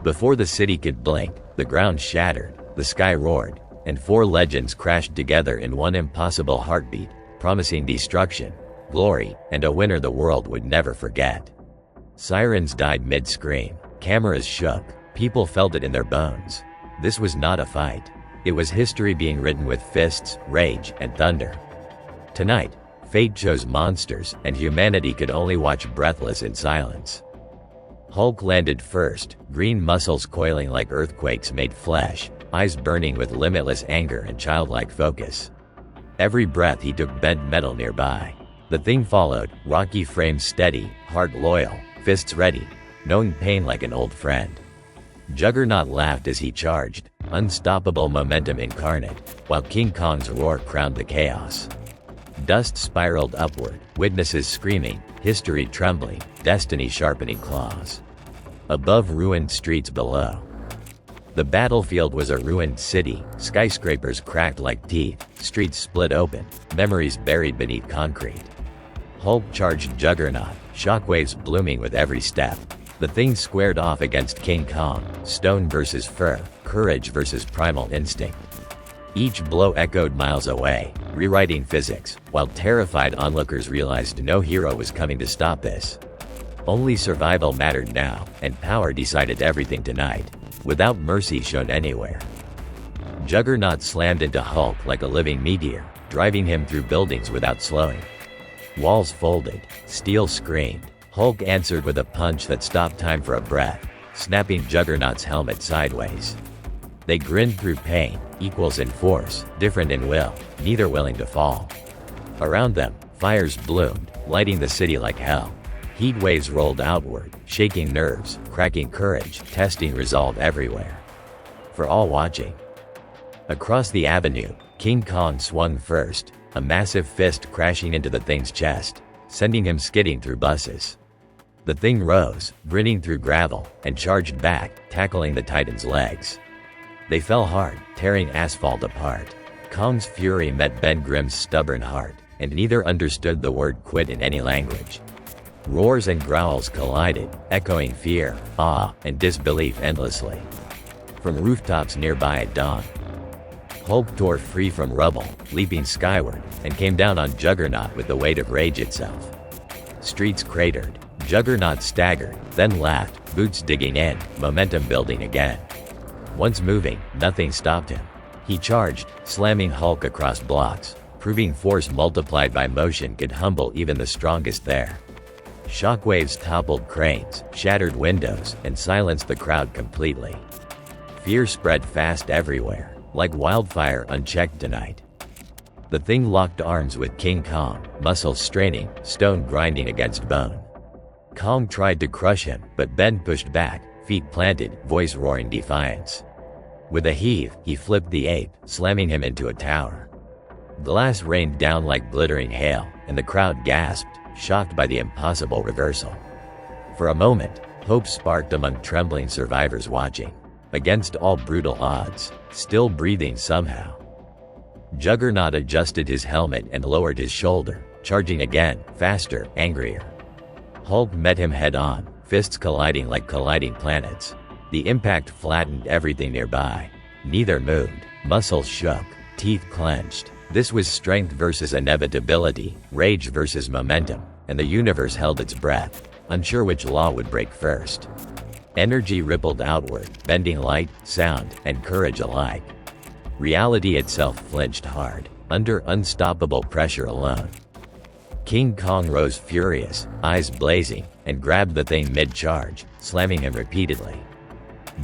Before the city could blink, the ground shattered, the sky roared, and four legends crashed together in one impossible heartbeat, promising destruction, glory, and a winner the world would never forget. Sirens died mid-scream, cameras shook, people felt it in their bones. This was not a fight. It was history being written with fists, rage, and thunder. Tonight, fate chose monsters, and humanity could only watch breathless in silence. Hulk landed first, green muscles coiling like earthquakes made flesh, eyes burning with limitless anger and childlike focus. Every breath he took bent metal nearby. The Thing followed, rocky frame steady, heart loyal, fists ready, knowing pain like an old friend. Juggernaut laughed as he charged, unstoppable momentum incarnate, while King Kong's roar crowned the chaos. Dust spiraled upward, witnesses screaming, history trembling, destiny sharpening claws. Above ruined streets below. The battlefield was a ruined city, skyscrapers cracked like teeth, streets split open, memories buried beneath concrete. Hulk charged Juggernaut, shockwaves blooming with every step. The Thing squared off against King Kong, stone versus fur, courage versus primal instinct. Each blow echoed miles away, rewriting physics, while terrified onlookers realized no hero was coming to stop this. Only survival mattered now, and power decided everything tonight, without mercy shown anywhere. Juggernaut slammed into Hulk like a living meteor, driving him through buildings without slowing. Walls folded, steel screamed. Hulk answered with a punch that stopped time for a breath, snapping Juggernaut's helmet sideways. They grinned through pain, equals in force, different in will, neither willing to fall. Around them, fires bloomed, lighting the city like hell. Heat waves rolled outward, shaking nerves, cracking courage, testing resolve everywhere. For all watching. Across the avenue, King Kong swung first, a massive fist crashing into the Thing's chest, sending him skidding through buses. The Thing rose, grinning through gravel, and charged back, tackling the Titan's legs. They fell hard, tearing asphalt apart. Kong's fury met Ben Grimm's stubborn heart, and neither understood the word quit in any language. Roars and growls collided, echoing fear, awe, and disbelief endlessly. From rooftops nearby at dawn, Hulk tore free from rubble, leaping skyward, and came down on Juggernaut with the weight of rage itself. Streets cratered. Juggernaut staggered, then laughed, boots digging in, momentum building again. Once moving, nothing stopped him. He charged, slamming Hulk across blocks, proving force multiplied by motion could humble even the strongest there. Shockwaves toppled cranes, shattered windows, and silenced the crowd completely. Fear spread fast everywhere, like wildfire unchecked tonight. The Thing locked arms with King Kong, muscles straining, stone grinding against bone. Kong tried to crush him, but Ben pushed back, feet planted, voice roaring defiance. With a heave, he flipped the ape, slamming him into a tower. Glass rained down like glittering hail, and the crowd gasped, shocked by the impossible reversal. For a moment, hope sparked among trembling survivors watching. Against all brutal odds, still breathing somehow. Juggernaut adjusted his helmet and lowered his shoulder, charging again, faster, angrier. Hulk met him head-on, fists colliding like colliding planets. The impact flattened everything nearby. Neither moved, muscles shook, teeth clenched. This was strength versus inevitability, rage versus momentum, and the universe held its breath, unsure which law would break first. Energy rippled outward, bending light, sound, and courage alike. Reality itself flinched hard, under unstoppable pressure alone. King Kong rose furious, eyes blazing, and grabbed the Thing mid-charge, slamming him repeatedly.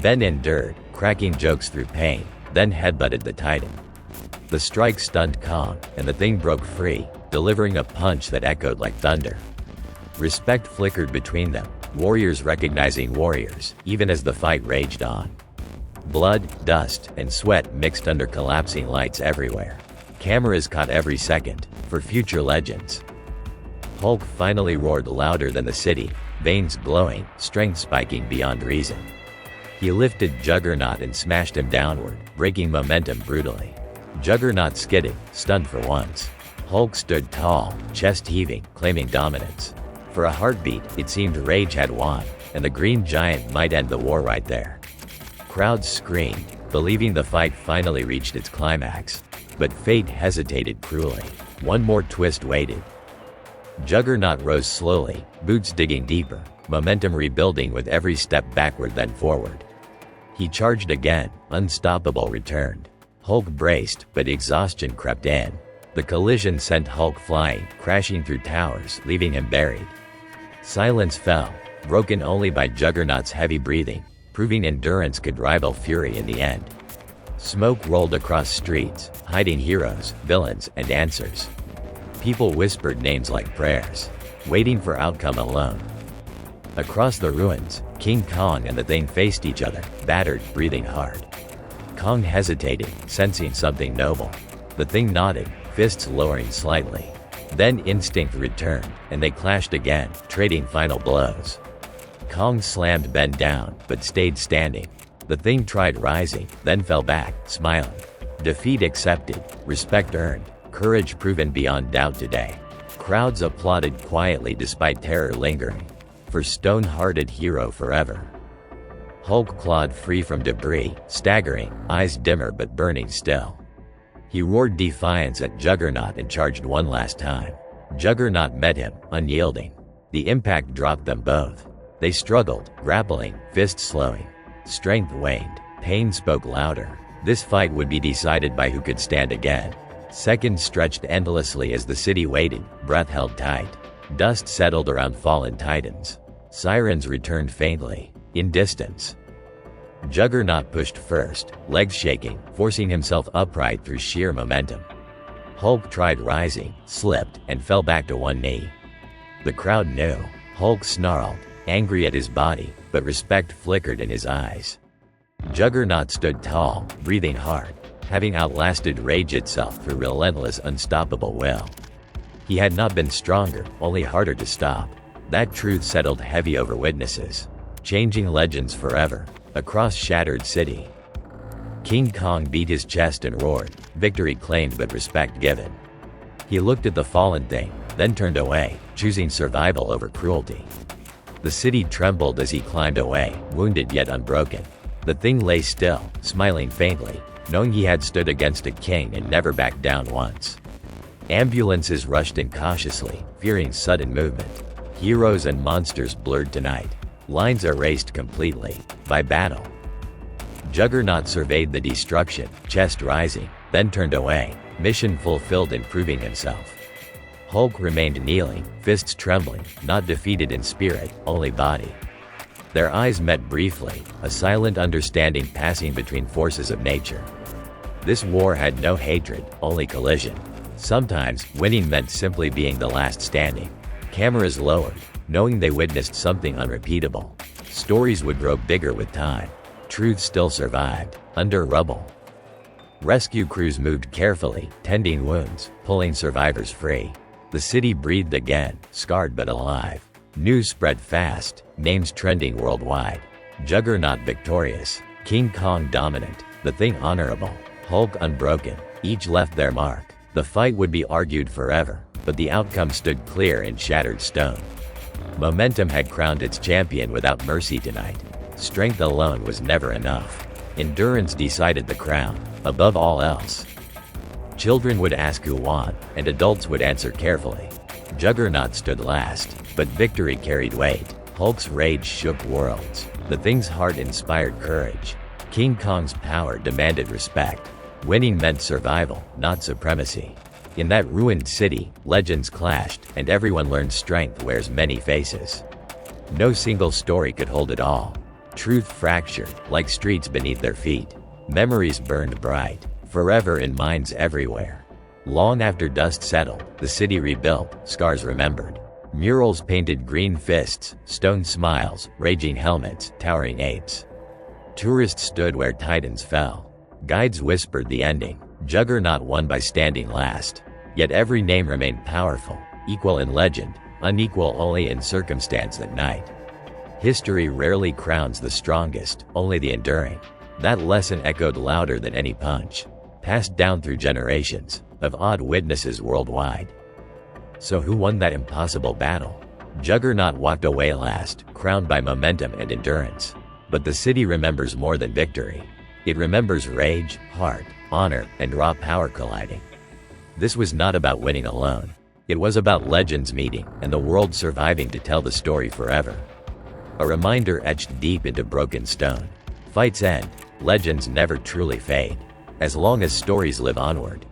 Ben endured, cracking jokes through pain, then headbutted the Titan. The strike stunned Kong, and the Thing broke free, delivering a punch that echoed like thunder. Respect flickered between them, warriors recognizing warriors, even as the fight raged on. Blood, dust, and sweat mixed under collapsing lights everywhere. Cameras caught every second, for future legends. Hulk finally roared louder than the city, veins glowing, strength spiking beyond reason. He lifted Juggernaut and smashed him downward, breaking momentum brutally. Juggernaut skidded, stunned for once. Hulk stood tall, chest heaving, claiming dominance. For a heartbeat, it seemed rage had won, and the green giant might end the war right there. Crowds screamed, believing the fight finally reached its climax. But fate hesitated cruelly. One more twist waited. Juggernaut rose slowly, boots digging deeper, momentum rebuilding with every step backward then forward. He charged again, unstoppable returned. Hulk braced, but exhaustion crept in. The collision sent Hulk flying, crashing through towers, leaving him buried. Silence fell, broken only by Juggernaut's heavy breathing, proving endurance could rival fury in the end. Smoke rolled across streets, hiding heroes, villains, and answers. People whispered names like prayers, waiting for outcome alone. Across the ruins, King Kong and the Thing faced each other, battered, breathing hard. Kong hesitated, sensing something noble. The Thing nodded, fists lowering slightly. Then instinct returned, and they clashed again, trading final blows. Kong slammed Ben down, but stayed standing. The Thing tried rising, then fell back, smiling. Defeat accepted, respect earned, courage proven beyond doubt today. Crowds applauded quietly despite terror lingering. For stone-hearted hero forever. Hulk clawed free from debris, staggering, eyes dimmer but burning still. He roared defiance at Juggernaut and charged one last time. Juggernaut met him, unyielding. The impact dropped them both. They struggled, grappling, fists slowing. Strength waned, pain spoke louder. This fight would be decided by who could stand again. Seconds stretched endlessly as the city waited, breath held tight. Dust settled around fallen titans. Sirens returned faintly, in distance. Juggernaut pushed first, legs shaking, forcing himself upright through sheer momentum. Hulk tried rising, slipped, and fell back to one knee. The crowd knew. Hulk snarled, angry at his body, but respect flickered in his eyes. Juggernaut stood tall, breathing hard, having outlasted rage itself through relentless, unstoppable will. He had not been stronger, only harder to stop. That truth settled heavy over witnesses, changing legends forever, across shattered city. King Kong beat his chest and roared, victory claimed but respect given. He looked at the fallen Thing, then turned away, choosing survival over cruelty. The city trembled as he climbed away, wounded yet unbroken. The Thing lay still, smiling faintly, knowing he had stood against a king and never backed down once. Ambulances rushed in cautiously, fearing sudden movement. Heroes and monsters blurred tonight. Lines erased completely, by battle. Juggernaut surveyed the destruction, chest rising, then turned away, mission fulfilled in proving himself. Hulk remained kneeling, fists trembling, not defeated in spirit, only body. Their eyes met briefly, a silent understanding passing between forces of nature. This war had no hatred, only collision. Sometimes, winning meant simply being the last standing. Cameras lowered, knowing they witnessed something unrepeatable. Stories would grow bigger with time. Truth still survived, under rubble. Rescue crews moved carefully, tending wounds, pulling survivors free. The city breathed again, scarred but alive. News spread fast, names trending worldwide. Juggernaut victorious, King Kong dominant, the Thing honorable, Hulk unbroken, each left their mark. The fight would be argued forever, but the outcome stood clear in shattered stone. Momentum had crowned its champion without mercy tonight. Strength alone was never enough. Endurance decided the crown, above all else. Children would ask who won, and adults would answer carefully. Juggernaut stood last, but victory carried weight. Hulk's rage shook worlds. The Thing's heart inspired courage. King Kong's power demanded respect. Winning meant survival, not supremacy. In that ruined city, legends clashed, and everyone learned strength wears many faces. No single story could hold it all. Truth fractured, like streets beneath their feet. Memories burned bright, forever in minds everywhere. Long after dust settled, the city rebuilt, scars remembered. Murals painted green fists, stone smiles, raging helmets, towering apes. Tourists stood where titans fell. Guides whispered the ending. Juggernaut won by standing last. Yet every name remained powerful, equal in legend, unequal only in circumstance that night. History rarely crowns the strongest, only the enduring. That lesson echoed louder than any punch, passed down through generations of odd witnesses worldwide. So who won that impossible battle? Juggernaut walked away last, crowned by momentum and endurance. But the city remembers more than victory. It remembers rage, heart, honor, and raw power colliding. This was not about winning alone. It was about legends meeting and the world surviving to tell the story forever. A reminder etched deep into broken stone. Fights end, legends never truly fade. As long as stories live onward.